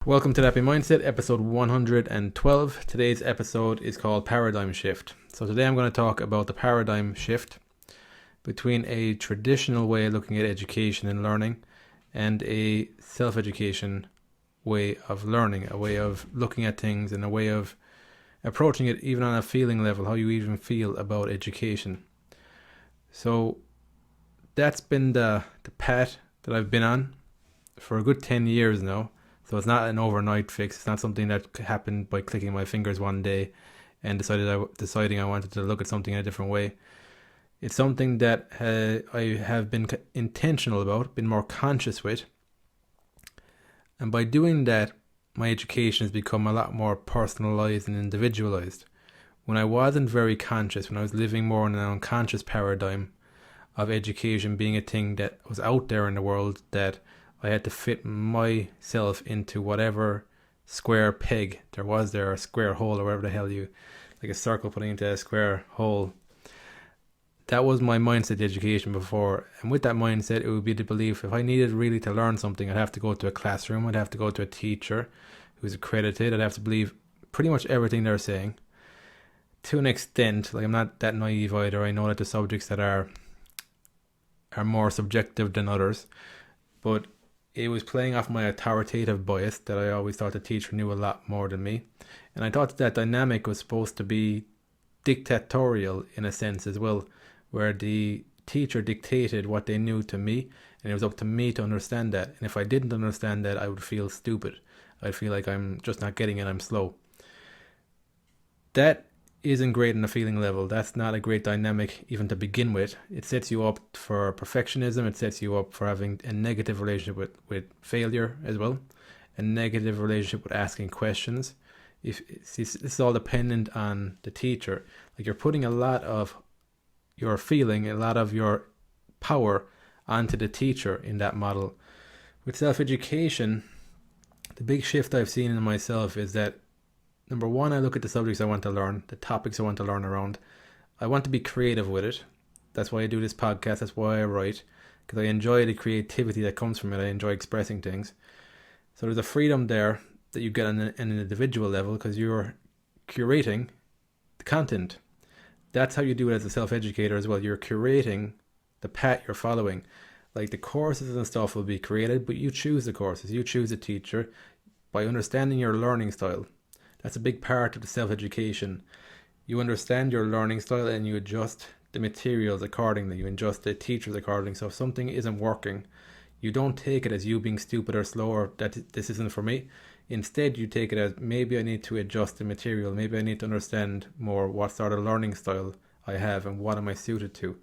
Welcome to the Happy Mindset, episode 112. Today's episode is called Paradigm Shift. So today I'm going to talk about the paradigm shift between a traditional way of looking at education and learning and a self-education way of learning, a way of looking at things and a way of approaching it even on a feeling level, how you even feel about education. So that's been the path that I've been on for a good 10 years now. So it's not an overnight fix. It's not something that happened by clicking my fingers one day and deciding I wanted to look at something in a different way. It's something that I have been intentional about, been more conscious with. And by doing that, my education has become a lot more personalized and individualized. When I wasn't very conscious, when I was living more in an unconscious paradigm of education being a thing that was out there in the world, that I had to fit myself into whatever square peg there was there, or square hole, or whatever the hell like a circle putting into a square hole. That was my mindset education before. And with that mindset, it would be the belief if I needed really to learn something, I'd have to go to a classroom, I'd have to go to a teacher who's accredited, I'd have to believe pretty much everything they're saying. To an extent, like I'm not that naive either. I know that the subjects that are more subjective than others, but it was playing off my authoritative bias that I always thought the teacher knew a lot more than me. And I thought that dynamic was supposed to be dictatorial in a sense as well, where the teacher dictated what they knew to me, and it was up to me to understand that. And if I didn't understand that, I would feel stupid. I'd feel like I'm just not getting it, I'm slow. That isn't great on a feeling level. That's not a great dynamic even to begin with. It sets you up for perfectionism. It sets you up for having a negative relationship with failure as well, a negative relationship with asking questions. If this is all dependent on the teacher, like you're putting a lot of your feeling, a lot of your power onto the teacher in that model. With self-education, the big shift I've seen in myself is that number one, I look at the subjects I want to learn, the topics I want to learn around. I want to be creative with it. That's why I do this podcast. That's why I write, because I enjoy the creativity that comes from it. I enjoy expressing things. So there's a freedom there that you get on an individual level because you're curating the content. That's how you do it as a self-educator as well. You're curating the path you're following. Like the courses and stuff will be created, but you choose the courses. You choose the teacher by understanding your learning style. That's a big part of the self-education. You understand your learning style and you adjust the materials accordingly. You adjust the teachers accordingly. So if something isn't working, you don't take it as you being stupid or slow or that this isn't for me. Instead, you take it as maybe I need to adjust the material. Maybe I need to understand more what sort of learning style I have and what am I suited to.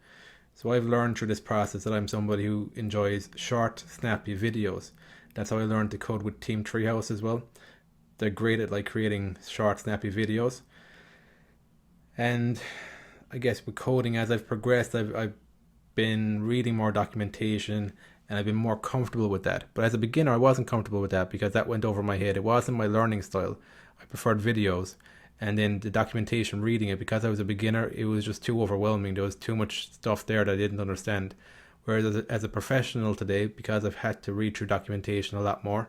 So I've learned through this process that I'm somebody who enjoys short, snappy videos. That's how I learned to code with Team Treehouse as well. They're great at like creating short, snappy videos. And I guess with coding, as I've progressed, I've been reading more documentation and I've been more comfortable with that. But as a beginner, I wasn't comfortable with that because that went over my head. It wasn't my learning style. I preferred videos. And then the documentation, reading it, because I was a beginner, it was just too overwhelming. There was too much stuff there that I didn't understand. Whereas as a professional today, because I've had to read through documentation a lot more,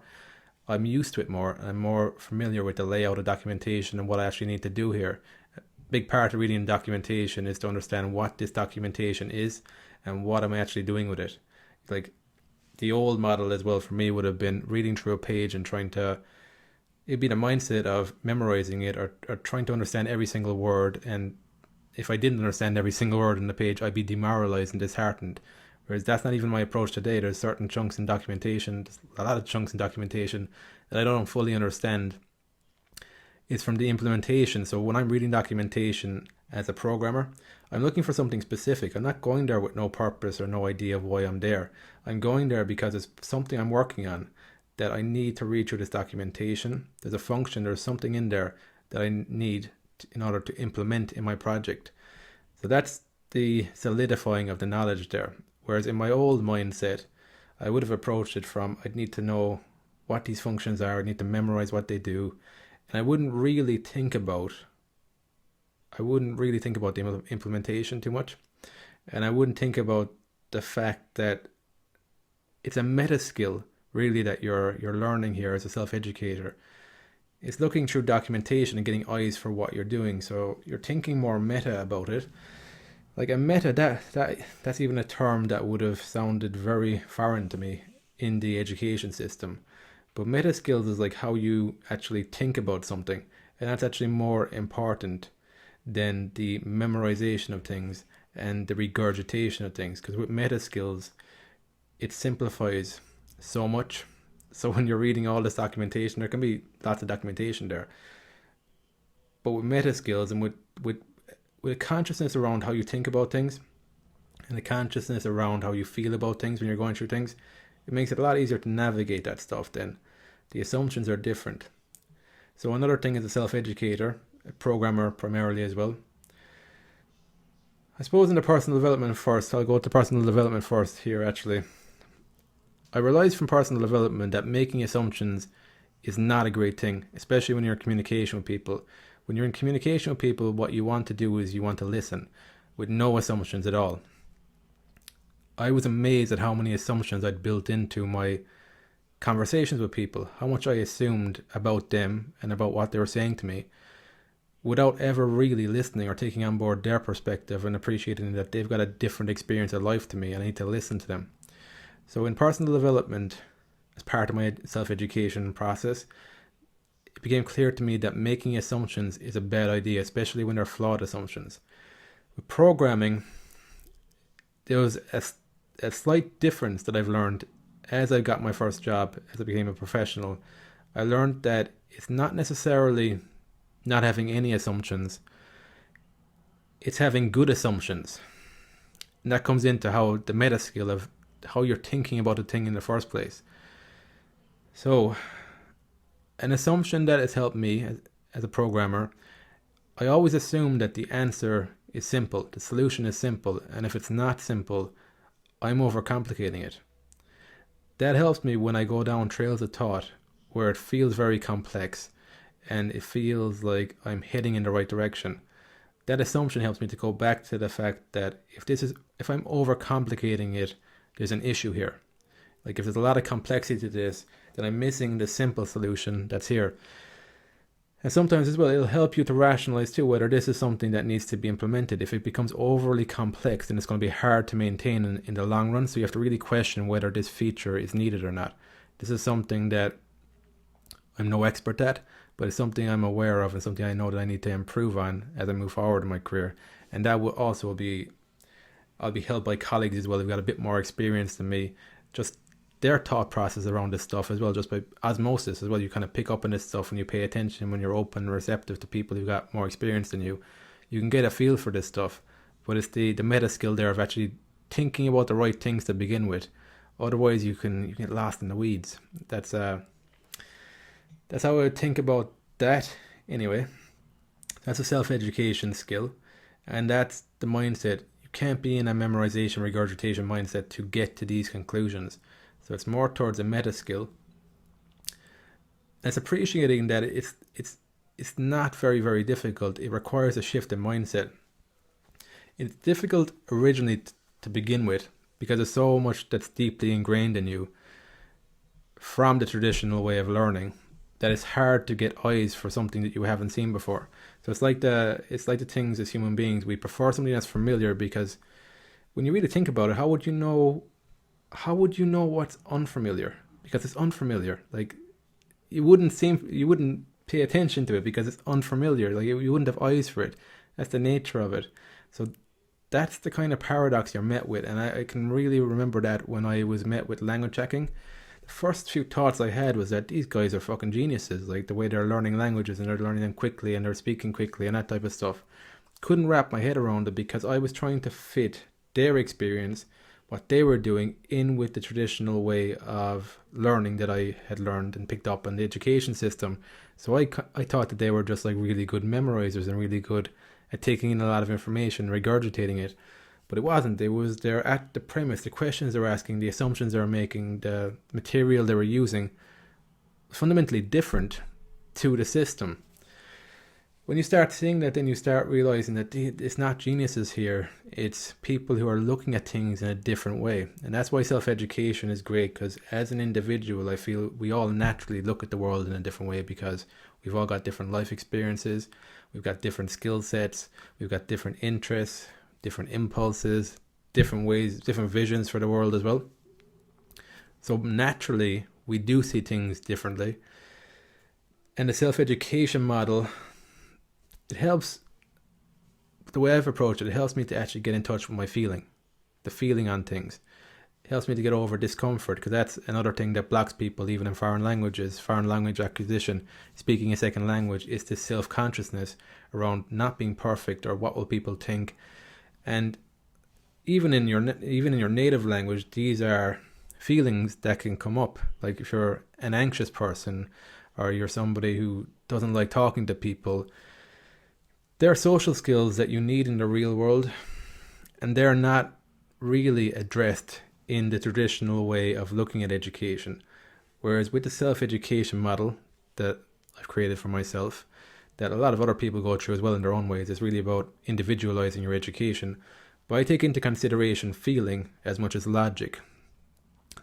I'm used to it more. I'm more familiar with the layout of documentation and what I actually need to do here. A big part of reading documentation is to understand what this documentation is and what am I actually doing with it. Like the old model as well for me would have been reading through a page and it'd be the mindset of memorizing it or trying to understand every single word. And if I didn't understand every single word in the page, I'd be demoralized and disheartened. Whereas that's not even my approach today. There's certain chunks in documentation, a lot of chunks in documentation that I don't fully understand. It's from the implementation. So when I'm reading documentation as a programmer, I'm looking for something specific. I'm not going there with no purpose or no idea of why I'm there. I'm going there because it's something I'm working on that I need to read through this documentation. There's a function, there's something in there that I need in order to implement in my project. So that's the solidifying of the knowledge there. Whereas in my old mindset, I would have approached it from I'd need to know what these functions are, I need to memorize what they do, and I wouldn't really think about the implementation too much, and I wouldn't think about the fact that it's a meta skill really that you're learning here as a self-educator. It's looking through documentation and getting eyes for what you're doing. So you're thinking more meta about it. Like a meta, that's even a term that would have sounded very foreign to me in the education system. But meta skills is like how you actually think about something, and that's actually more important than the memorization of things and the regurgitation of things. Because with meta skills, it simplifies so much. So when you're reading all this documentation, there can be lots of documentation there. But with meta skills and with a consciousness around how you think about things and a consciousness around how you feel about things when you're going through things, it makes it a lot easier to navigate that stuff then. The assumptions are different. So another thing as a self-educator, a programmer primarily as well. I suppose in the personal development first, I'll go to personal development first here actually. I realized from personal development that making assumptions is not a great thing, especially when you're in communication with people. When you're in communication with people, what you want to do is you want to listen with no assumptions at all. I was amazed at how many assumptions I'd built into my conversations with people, how much I assumed about them and about what they were saying to me without ever really listening or taking on board their perspective and appreciating that they've got a different experience of life to me and I need to listen to them. So in personal development, as part of my self-education process, it became clear to me that making assumptions is a bad idea, especially when they're flawed assumptions. With programming, there was a slight difference that I've learned as I got my first job, as I became a professional. I learned that it's not necessarily not having any assumptions, it's having good assumptions. And that comes into how the meta skill of how you're thinking about a thing in the first place. So, an assumption that has helped me as a programmer, I always assume that the answer is simple, the solution is simple, and if it's not simple, I'm overcomplicating it. That helps me when I go down trails of thought where it feels very complex and it feels like I'm heading in the right direction. That assumption helps me to go back to the fact that if I'm overcomplicating it, there's an issue here. Like if there's a lot of complexity to this, then I'm missing the simple solution that's here. And sometimes as well, it'll help you to rationalize too whether this is something that needs to be implemented. If it becomes overly complex, then it's going to be hard to maintain in the long run. So you have to really question whether this feature is needed or not. This is something that I'm no expert at, but it's something I'm aware of and something I know that I need to improve on as I move forward in my career. And that will also I'll be helped by colleagues as well who've got a bit more experience than me. Just their thought process around this stuff as well, just by osmosis as well. You kind of pick up on this stuff when you pay attention, when you're open and receptive to people who've got more experience than you. You can get a feel for this stuff, but it's the meta skill there of actually thinking about the right things to begin with. Otherwise, you can get lost in the weeds. That's how I think about that. Anyway, that's a self-education skill, and that's the mindset. You can't be in a memorization, regurgitation mindset to get to these conclusions. So it's more towards a meta skill. It's appreciating that it's not very, very difficult. It requires a shift in mindset. It's difficult originally to begin with because there's so much that's deeply ingrained in you from the traditional way of learning that it's hard to get eyes for something that you haven't seen before. So it's like the things as human beings, we prefer something that's familiar because when you really think about it, how would you know what's unfamiliar? Because it's unfamiliar. Like you wouldn't pay attention to it because it's unfamiliar. Like you wouldn't have eyes for it. That's the nature of it. So that's the kind of paradox you're met with. And I can really remember that when I was met with language checking. The first few thoughts I had was that these guys are fucking geniuses. Like the way they're learning languages and they're learning them quickly and they're speaking quickly and that type of stuff. Couldn't wrap my head around it because I was trying to fit their experience, what they were doing, in with the traditional way of learning that I had learned and picked up in the education system. So I thought that they were just like really good memorizers and really good at taking in a lot of information, regurgitating it. But it wasn't. They're at the premise, the questions they were asking, the assumptions they were making, the material they were using, fundamentally different to the system. When you start seeing that, then you start realizing that it's not geniuses here. It's people who are looking at things in a different way. And that's why self-education is great, because as an individual, I feel we all naturally look at the world in a different way because we've all got different life experiences. We've got different skill sets. We've got different interests, different impulses, different ways, different visions for the world as well. So naturally, we do see things differently. And the self-education model, it helps, the way I've approached it helps me to actually get in touch with my feeling, the feeling on things. It helps me to get over discomfort, because that's another thing that blocks people, even in foreign languages, foreign language acquisition, speaking a second language, is this self-consciousness around not being perfect or what will people think. And even in your native language, these are feelings that can come up. Like if you're an anxious person or you're somebody who doesn't like talking to people, there are social skills that you need in the real world, and they're not really addressed in the traditional way of looking at education. Whereas with the self-education model that I've created for myself, that a lot of other people go through as well in their own ways, it's really about individualizing your education. But I take into consideration feeling as much as logic.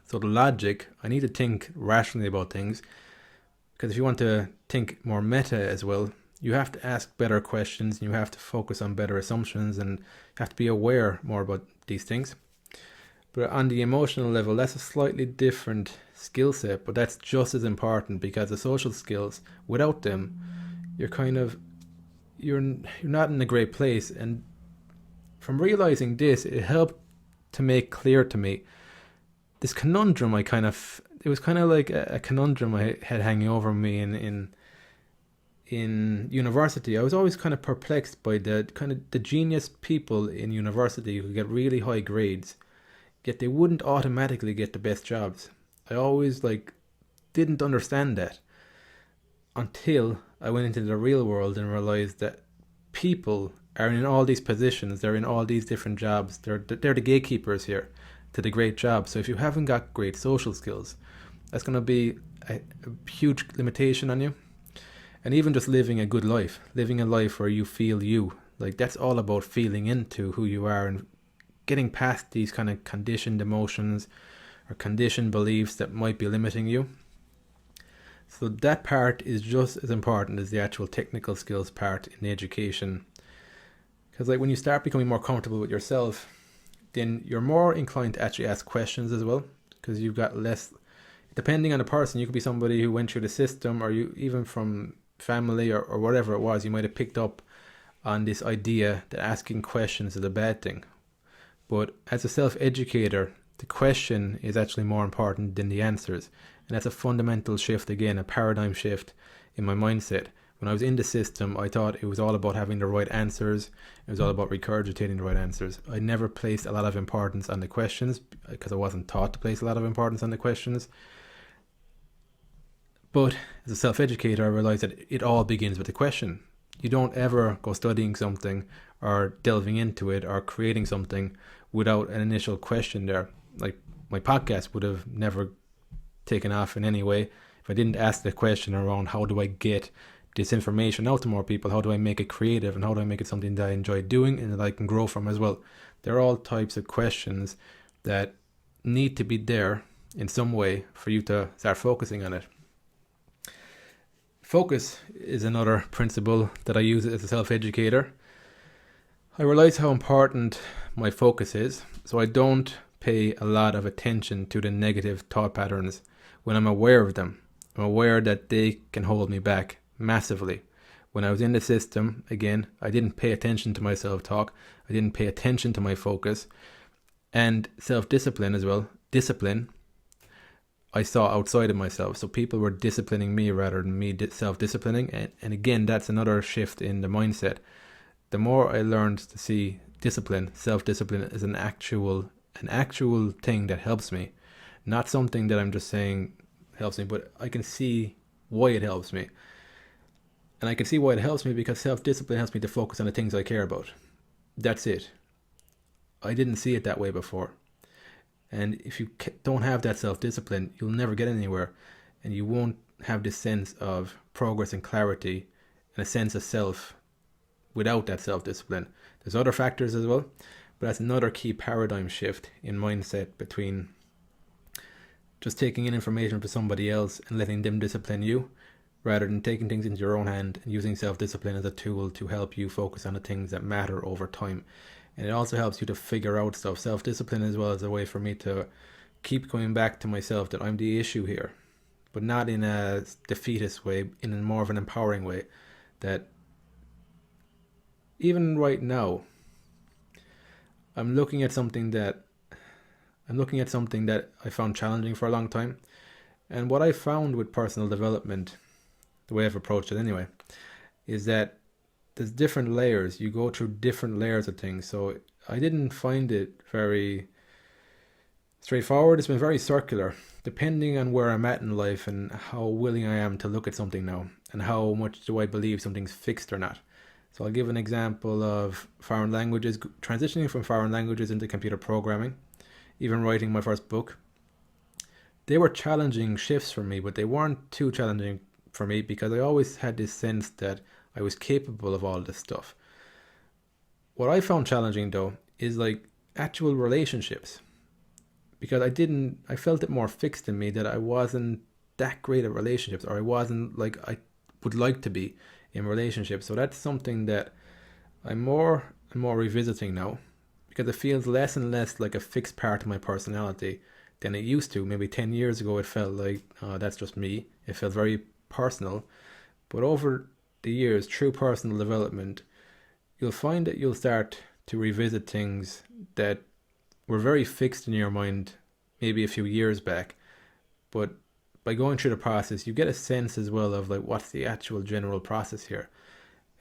So the logic, I need to think rationally about things, because if you want to think more meta as well, you have to ask better questions, and you have to focus on better assumptions, and you have to be aware more about these things. But on the emotional level, that's a slightly different skill set, but that's just as important, because the social skills, without them, you're not in a great place. And from realizing this, it helped to make clear to me this conundrum. It was kind of like a conundrum I had hanging over me in university. I was always kind of perplexed by the genius people in university who get really high grades, yet they wouldn't automatically get the best jobs. I always didn't understand that until I went into the real world and realized that people are in all these positions, they're in all these different jobs, they're the gatekeepers here to the great job. So if you haven't got great social skills, that's going to be a huge limitation on you. And even just living a good life, living a life where you feel you, that's all about feeling into who you are and getting past these kind of conditioned emotions or conditioned beliefs that might be limiting you. So that part is just as important as the actual technical skills part in the education. Because when you start becoming more comfortable with yourself, then you're more inclined to actually ask questions as well, because you've got less, depending on the person, you could be somebody who went through the system, or you even from family or whatever it was, you might have picked up on this idea that asking questions is a bad thing. But as a self-educator, the question is actually more important than the answers. And that's a fundamental shift, again, a paradigm shift in my mindset. When I was in the system, I thought it was all about having the right answers. It was all about regurgitating the right answers. I never placed a lot of importance on the questions because I wasn't taught to place a lot of importance on the questions. But as a self-educator, I realized that it all begins with the question. You don't ever go studying something or delving into it or creating something without an initial question there. Like my podcast would have never taken off in any way if I didn't ask the question around how do I get this information out to more people, how do I make it creative, and how do I make it something that I enjoy doing and that I can grow from as well. They're all types of questions that need to be there in some way for you to start focusing on it. Focus is another principle that I use as a self-educator. I realize how important my focus is, so I don't pay a lot of attention to the negative thought patterns when I'm aware of them. I'm aware that they can hold me back massively. When I was in the system, again, I didn't pay attention to my self-talk. I didn't pay attention to my focus. And self-discipline as well. Discipline, I saw outside of myself. So people were disciplining me rather than me self-disciplining. And again, that's another shift in the mindset. The more I learned to see discipline, self-discipline as an actual thing that helps me. Not something that I'm just saying helps me, but I can see why it helps me. And I can see why it helps me because self-discipline helps me to focus on the things I care about. That's it. I didn't see it that way before. And if you don't have that self-discipline, you'll never get anywhere. And you won't have this sense of progress and clarity and a sense of self without that self-discipline. There's other factors as well, but that's another key paradigm shift in mindset between just taking in information from somebody else and letting them discipline you, rather than taking things into your own hand and using self-discipline as a tool to help you focus on the things that matter over time. And it also helps you to figure out stuff. Self-discipline as well as a way for me to keep going back to myself that I'm the issue here, but not in a defeatist way, in a more of an empowering way. That even right now, I'm looking at something that I found challenging for a long time. And what I found with personal development, the way I've approached it anyway, is that there's different layers. You go through different layers of things. So I didn't find it very straightforward. It's been very circular, depending on where I'm at in life and how willing I am to look at something now, and how much do I believe something's fixed or not. So I'll give an example of foreign languages, transitioning from foreign languages into computer programming, even writing my first book. They were challenging shifts for me, but they weren't too challenging for me because I always had this sense that I was capable of all this stuff. What I found challenging though is like actual relationships, because I felt it more fixed in me that I wasn't that great at relationships, or I wasn't like I would like to be in relationships. So that's something that I'm more and more revisiting now, because it feels less and less like a fixed part of my personality than it used to. Maybe 10 years ago it felt like, oh, that's just me. It felt very personal. But over the years, through personal development, you'll find that you'll start to revisit things that were very fixed in your mind maybe a few years back. But by going through the process, you get a sense as well of like what's the actual general process here.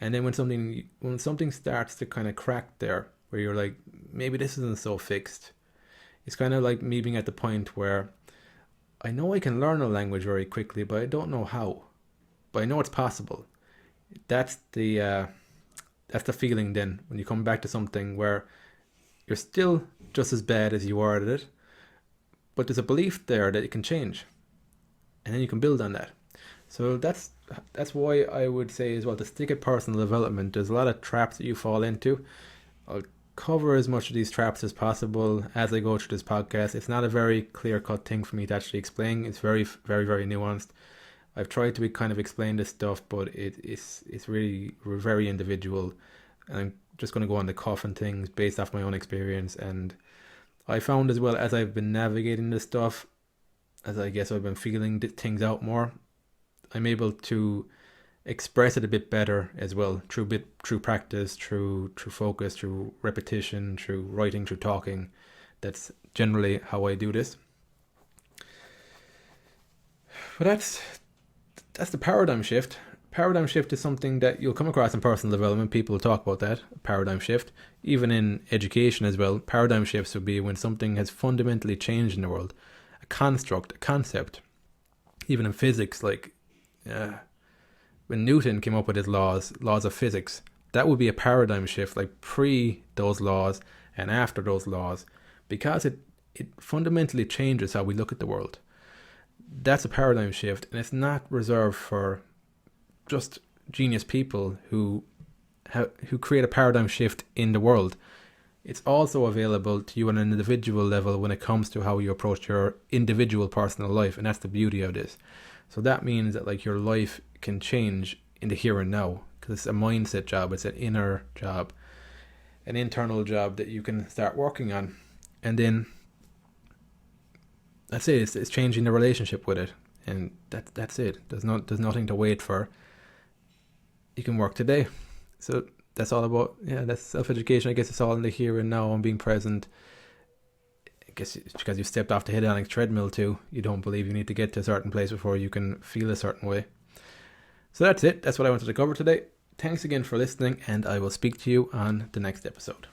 And then when something starts to kind of crack there, where you're like, maybe this isn't so fixed. It's kind of like me being at the point where I know I can learn a language very quickly, but I don't know how. But I know it's possible. That's the feeling then when you come back to something where you're still just as bad as you were at it, but there's a belief there that it can change, and then you can build on that. So that's why I would say as well to stick at personal development. There's a lot of traps that you fall into. I'll cover as much of these traps as possible as I go through this podcast. It's not a very clear-cut thing for me to actually explain. It's very, very, very nuanced. I've tried to kind of explain this stuff, but it's really very individual. And I'm just going to go on the cuff and things based off my own experience. And I found as well, as I've been navigating this stuff, as I guess I've been feeling things out more, I'm able to express it a bit better as well, through practice, through focus, through repetition, through writing, through talking. That's generally how I do this. But that's the paradigm shift. Paradigm shift is something that you'll come across in personal development. People talk about that, paradigm shift. Even in education as well, paradigm shifts would be when something has fundamentally changed in the world. A construct, a concept. Even in physics, like when Newton came up with his laws of physics, that would be a paradigm shift, like pre those laws and after those laws, because it fundamentally changes how we look at the world. That's a paradigm shift, and it's not reserved for just genius people who create a paradigm shift in the world. It's also available to you on an individual level when it comes to how you approach your individual personal life, and that's the beauty of this. So that means that like your life can change in the here and now, because it's a mindset job, it's an inner job, an internal job that you can start working on, and then that's it. It's changing the relationship with it, and that's it. There's nothing to wait for. You can work today. So that's all about, that's self-education. I guess it's all in the here and now and being present. I guess it's because you stepped off the hedonic treadmill too. You don't believe you need to get to a certain place before you can feel a certain way. So that's it. That's what I wanted to cover today. Thanks again for listening, and I will speak to you on the next episode.